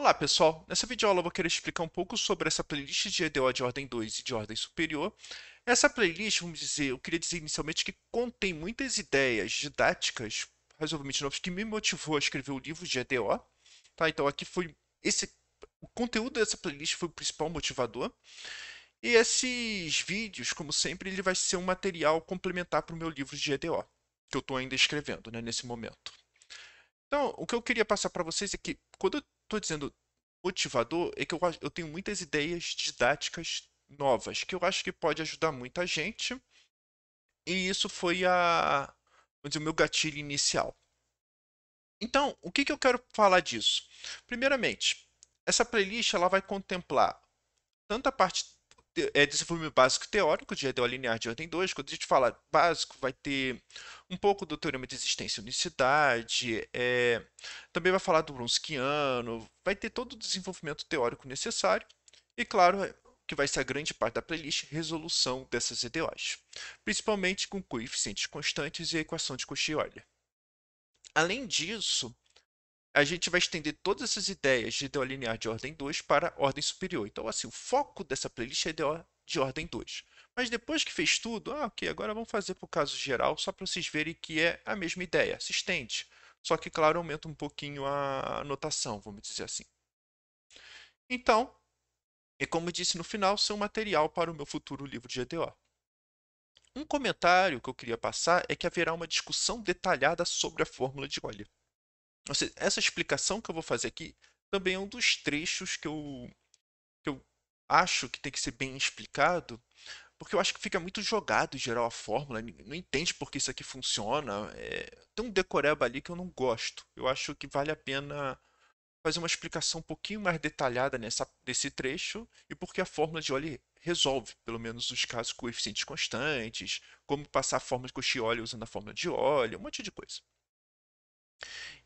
Olá pessoal, nessa videoaula eu vou querer explicar um pouco sobre essa playlist de EDO de ordem 2 e de ordem superior. Essa playlist, vamos dizer, eu queria dizer inicialmente que contém muitas ideias didáticas razoavelmente novas que me motivou a escrever o livro de EDO. Tá? Então aqui foi esse, o conteúdo dessa playlist foi o principal motivador. E esses vídeos, como sempre, ele vai ser um material complementar para o meu livro de EDO, que eu estou ainda escrevendo, né, nesse momento. Então, o que eu queria passar para vocês é que, quando eu estou dizendo motivador, é que eu tenho muitas ideias didáticas novas, que eu acho que pode ajudar muita gente, e isso foi vamos dizer, o meu gatilho inicial. Então, o que eu quero falar disso? Primeiramente, essa playlist ela vai contemplar tanto a parte desenvolvimento básico teórico de EDO linear de ordem 2. Quando a gente fala básico, vai ter um pouco do teorema de existência e unicidade, também vai falar do Brunskiano, vai ter todo o desenvolvimento teórico necessário, e claro, que vai ser a grande parte da playlist, resolução dessas EDOs, principalmente com coeficientes constantes e a equação de Cauchy-Euler. Além disso, a gente vai estender todas essas ideias de EDO linear de ordem 2 para ordem superior. Então, assim, o foco dessa playlist é EDO de ordem 2. Mas depois que fez tudo, ok, agora vamos fazer para o caso geral, só para vocês verem que é a mesma ideia, se estende. Só que, claro, aumenta um pouquinho a notação, vamos dizer assim. Então, e como eu disse no final, são material para o meu futuro livro de EDO. Um comentário que eu queria passar é que haverá uma discussão detalhada sobre a fórmula de Euler. Ou seja, essa explicação que eu vou fazer aqui também é um dos trechos que eu acho que tem que ser bem explicado, porque eu acho que fica muito jogado em geral a fórmula, não entende por que isso aqui funciona. Tem um decoreba ali que eu não gosto. Eu acho que vale a pena fazer uma explicação um pouquinho mais detalhada desse trecho e porque a fórmula de Euler resolve, pelo menos os casos com coeficientes constantes, como passar a fórmula de Cauchy-Euler usando a fórmula de Euler, um monte de coisa.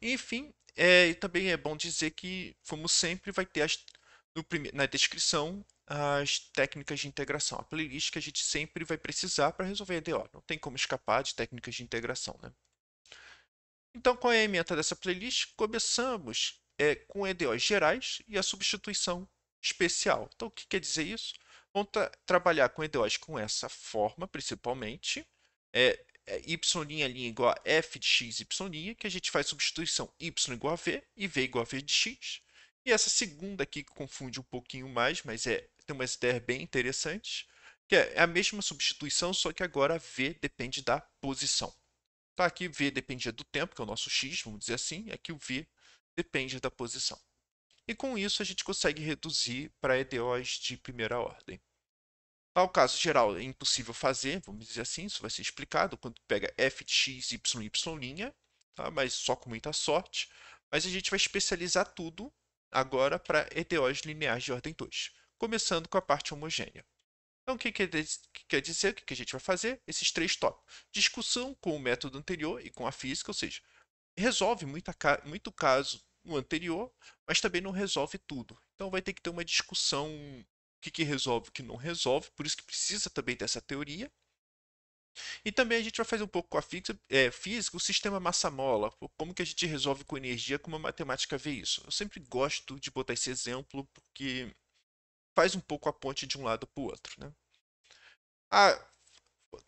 Enfim, e também é bom dizer que, como sempre, vai ter na descrição as técnicas de integração, a playlist que a gente sempre vai precisar para resolver a EDO. Não tem como escapar de técnicas de integração, né? Então, qual é a ementa dessa playlist? Começamos com EDOs gerais e a substituição especial. Então, o que quer dizer isso? Vamos trabalhar com EDOs com essa forma, principalmente. Y' igual a f de x, y', que a gente faz substituição y igual a v e v igual a v de x. E essa segunda aqui que confunde um pouquinho mais, mas tem umas ideias bem interessantes, que é a mesma substituição, só que agora v depende da posição. Tá, aqui v dependia do tempo, que é o nosso x, vamos dizer assim, e aqui o v depende da posição. E com isso a gente consegue reduzir para EDOs de primeira ordem. Tal caso geral é impossível fazer, vamos dizer assim, isso vai ser explicado quando pega f de x, y, y', tá? Mas só com muita sorte. Mas a gente vai especializar tudo agora para EDOs lineares de ordem 2, começando com a parte homogênea. Então, o que quer dizer? O que a gente vai fazer? Esses três tópicos. Discussão com o método anterior e com a física, ou seja, resolve muito caso no anterior, mas também não resolve tudo. Então, vai ter que ter uma discussão que resolve, o que não resolve, por isso que precisa também dessa teoria. E também a gente vai fazer um pouco com a física, o sistema massa-mola, como que a gente resolve com energia, como a matemática vê isso. Eu sempre gosto de botar esse exemplo porque faz um pouco a ponte de um lado para o outro, né? Ah,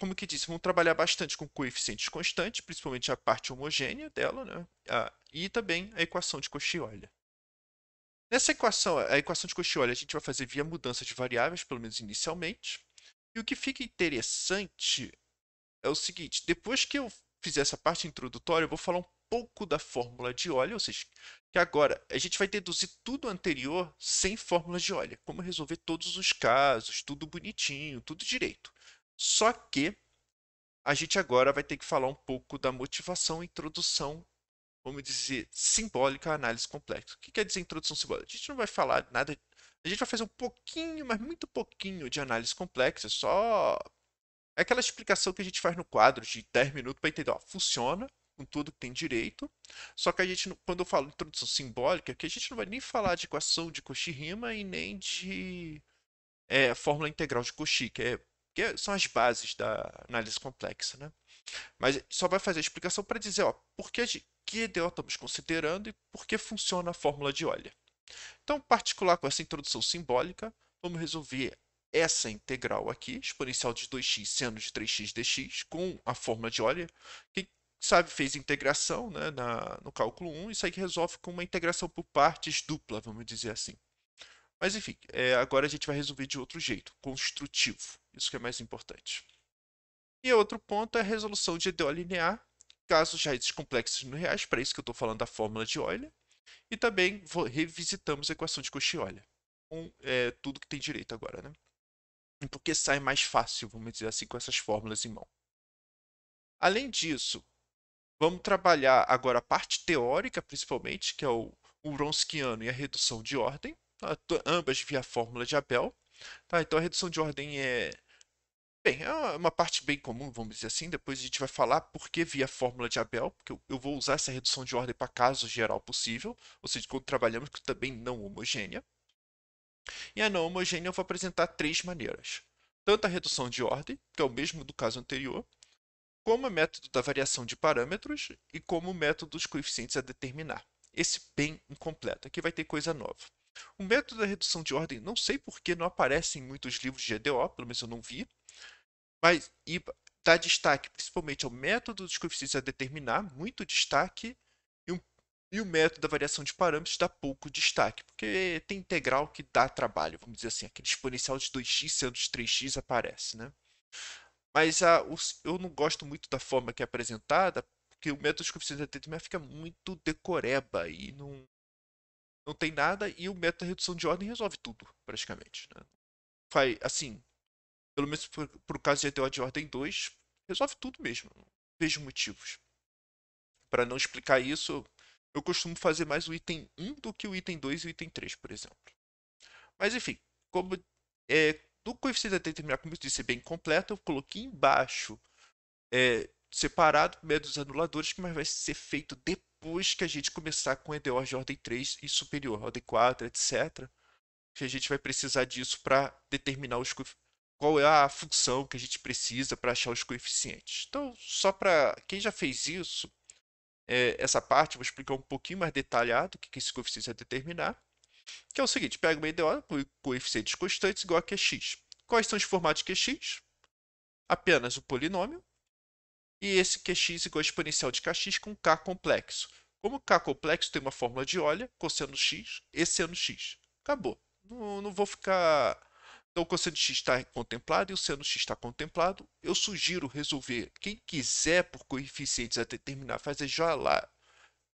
como que disse, vamos trabalhar bastante com coeficientes constantes, principalmente a parte homogênea dela, né? E também a equação de Cauchy-Euler. Nessa equação, a equação de Cauchy-Euler, a gente vai fazer via mudança de variáveis, pelo menos inicialmente. E o que fica interessante é o seguinte: depois que eu fizer essa parte introdutória, eu vou falar um pouco da fórmula de Euler, ou seja, que agora a gente vai deduzir tudo anterior sem fórmula de Euler, como resolver todos os casos, tudo bonitinho, tudo direito. Só que a gente agora vai ter que falar um pouco da motivação e introdução, vamos dizer, simbólica à análise complexa. O que quer dizer introdução simbólica? A gente não vai falar nada, a gente vai fazer um pouquinho, mas muito pouquinho de análise complexa, só é aquela explicação que a gente faz no quadro de 10 minutos para entender, ó, funciona com tudo que tem direito, só que a gente, quando eu falo introdução simbólica, que a gente não vai nem falar de equação de Cauchy-Riemann e nem de fórmula integral de Cauchy, que são as bases da análise complexa, né? Mas só vai fazer a explicação para dizer, ó, que EDO estamos considerando e por que funciona a fórmula de Euler. Então, particular com essa introdução simbólica, vamos resolver essa integral aqui, exponencial de 2x seno de 3x dx, com a fórmula de Euler. Quem sabe fez integração, né, no cálculo 1, isso aí resolve com uma integração por partes dupla, vamos dizer assim. Mas enfim, agora a gente vai resolver de outro jeito, construtivo. Isso que é mais importante. E outro ponto é a resolução de EDO linear, casos de raízes complexas no reais, para isso que eu estou falando da fórmula de Euler. E também revisitamos a equação de Cauchy-Euler, com tudo que tem direito agora, né? E porque sai mais fácil, vamos dizer assim, com essas fórmulas em mão. Além disso, vamos trabalhar agora a parte teórica, principalmente, que é o Wronskiano e a redução de ordem, tá? Ambas via fórmula de Abel. Tá? Então a redução de ordem bem, é uma parte bem comum, vamos dizer assim. Depois a gente vai falar por que via fórmula de Abel, porque eu vou usar essa redução de ordem para caso geral possível, ou seja, quando trabalhamos com também não homogênea. E a não homogênea eu vou apresentar três maneiras. Tanto a redução de ordem, que é o mesmo do caso anterior, como o método da variação de parâmetros e como o método dos coeficientes a determinar. Esse bem incompleto. Aqui vai ter coisa nova. O método da redução de ordem, não sei por que não aparece em muitos livros de EDO, pelo menos eu não vi, mas dá destaque principalmente ao método dos coeficientes a determinar, muito destaque, e, e o método da variação de parâmetros dá pouco destaque, porque tem integral que dá trabalho, vamos dizer assim, aquele exponencial de 2x sendo de 3x aparece, né? Mas eu não gosto muito da forma que é apresentada, porque o método dos coeficientes a determinar fica muito decoreba e não tem nada, e o método da redução de ordem resolve tudo, praticamente, né? Faz, assim, pelo menos por caso de ETO de ordem 2, resolve tudo mesmo. Não vejo motivos. Para não explicar isso, eu costumo fazer mais o item 1 do que o item 2 e o item 3, por exemplo. Mas enfim, como do coeficiente a determinar, como eu disse, é bem completo, eu coloquei embaixo, separado, métodos anuladores, mas vai ser feito depois que a gente começar com EDO de ordem 3 e superior, ordem 4, etc. Que a gente vai precisar disso para determinar qual é a função que a gente precisa para achar os coeficientes. Então, só para quem já fez isso, essa parte eu vou explicar um pouquinho mais detalhado o que esse coeficiente vai determinar, que é o seguinte, pega uma EDO com coeficientes constantes igual a QX. Quais são os formatos QX? Apenas o polinômio, e esse QX igual a exponencial de kx com K complexo. Como K complexo tem uma fórmula de Euler, cosseno x e seno x. Acabou. Não vou ficar. Então, o cosseno x está contemplado e o seno x está contemplado. Eu sugiro resolver. Quem quiser, por coeficientes a determinar, fazer já lá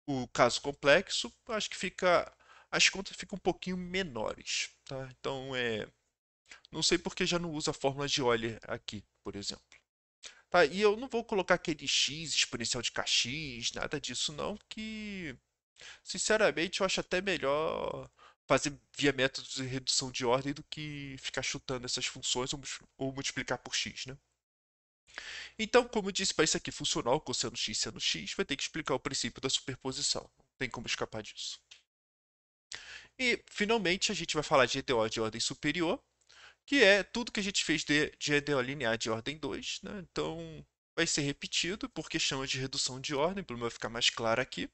o caso complexo. Acho que fica. As contas ficam um pouquinho menores. Tá? Então, não sei porque já não usa a fórmula de Euler aqui, por exemplo. Tá, e eu não vou colocar aquele x exponencial de kx, nada disso não, que sinceramente eu acho até melhor fazer via métodos de redução de ordem do que ficar chutando essas funções ou multiplicar por x, né? Então, como eu disse, para isso aqui funcionar, o cosseno x seno x, vai ter que explicar o princípio da superposição. Não tem como escapar disso. E, finalmente, a gente vai falar de EDO de ordem superior, que é tudo que a gente fez de EDO linear de ordem 2, né? Então, vai ser repetido, porque chama de redução de ordem, para vai ficar mais claro aqui.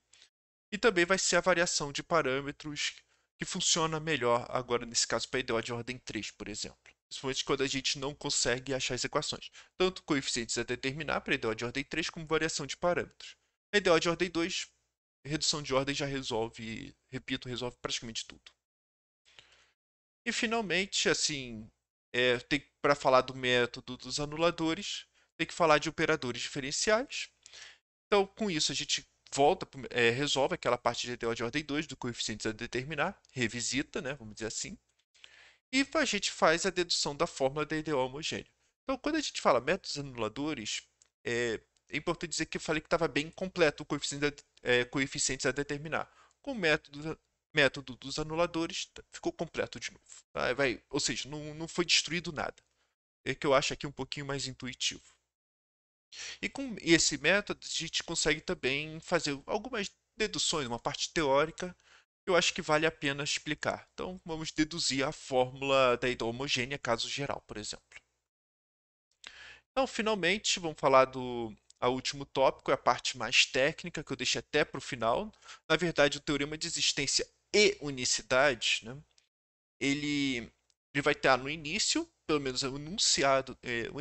E também vai ser a variação de parâmetros que funciona melhor agora, nesse caso, para EDO de ordem 3, por exemplo. Principalmente quando a gente não consegue achar as equações. Tanto coeficientes a determinar para EDO de ordem 3, como variação de parâmetros. EDO de ordem 2, redução de ordem já resolve, repito, resolve praticamente tudo. E finalmente, assim, tem para falar do método dos anuladores, tem que falar de operadores diferenciais. Então, com isso, a gente volta, resolve aquela parte de EDO de ordem 2 do coeficientes a determinar, revisita, né, vamos dizer assim, e a gente faz a dedução da fórmula da EDO homogênea. Então, quando a gente fala métodos anuladores, é importante dizer que eu falei que estava bem completo o coeficientes a determinar. Com o método dos anuladores, ficou completo de novo. Tá? Ou seja, não foi destruído nada. É que eu acho aqui um pouquinho mais intuitivo. E com esse método, a gente consegue também fazer algumas deduções, uma parte teórica, que eu acho que vale a pena explicar. Então, vamos deduzir a fórmula da ida homogênea, caso geral, por exemplo. Então, finalmente, vamos falar do último tópico, é a parte mais técnica, que eu deixei até para o final. Na verdade, o teorema de existência e unicidade, né, ele, ele vai estar no início, pelo menos o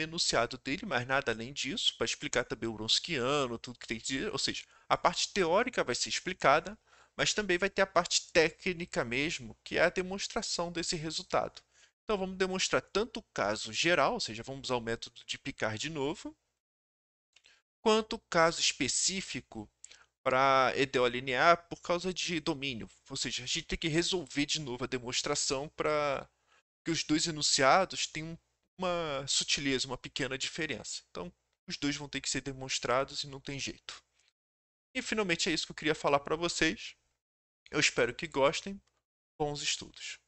enunciado dele, mas nada além disso, para explicar também o Wronskiano, tudo que tem que dizer, ou seja, a parte teórica vai ser explicada, mas também vai ter a parte técnica mesmo, que é a demonstração desse resultado. Então vamos demonstrar tanto o caso geral, ou seja, vamos usar o método de Picard de novo, quanto o caso específico para EDO linear por causa de domínio. Ou seja, a gente tem que resolver de novo a demonstração para que os dois enunciados tenham uma sutileza, uma pequena diferença. Então, os dois vão ter que ser demonstrados e não tem jeito. E finalmente é isso que eu queria falar para vocês. Eu espero que gostem. Bons estudos.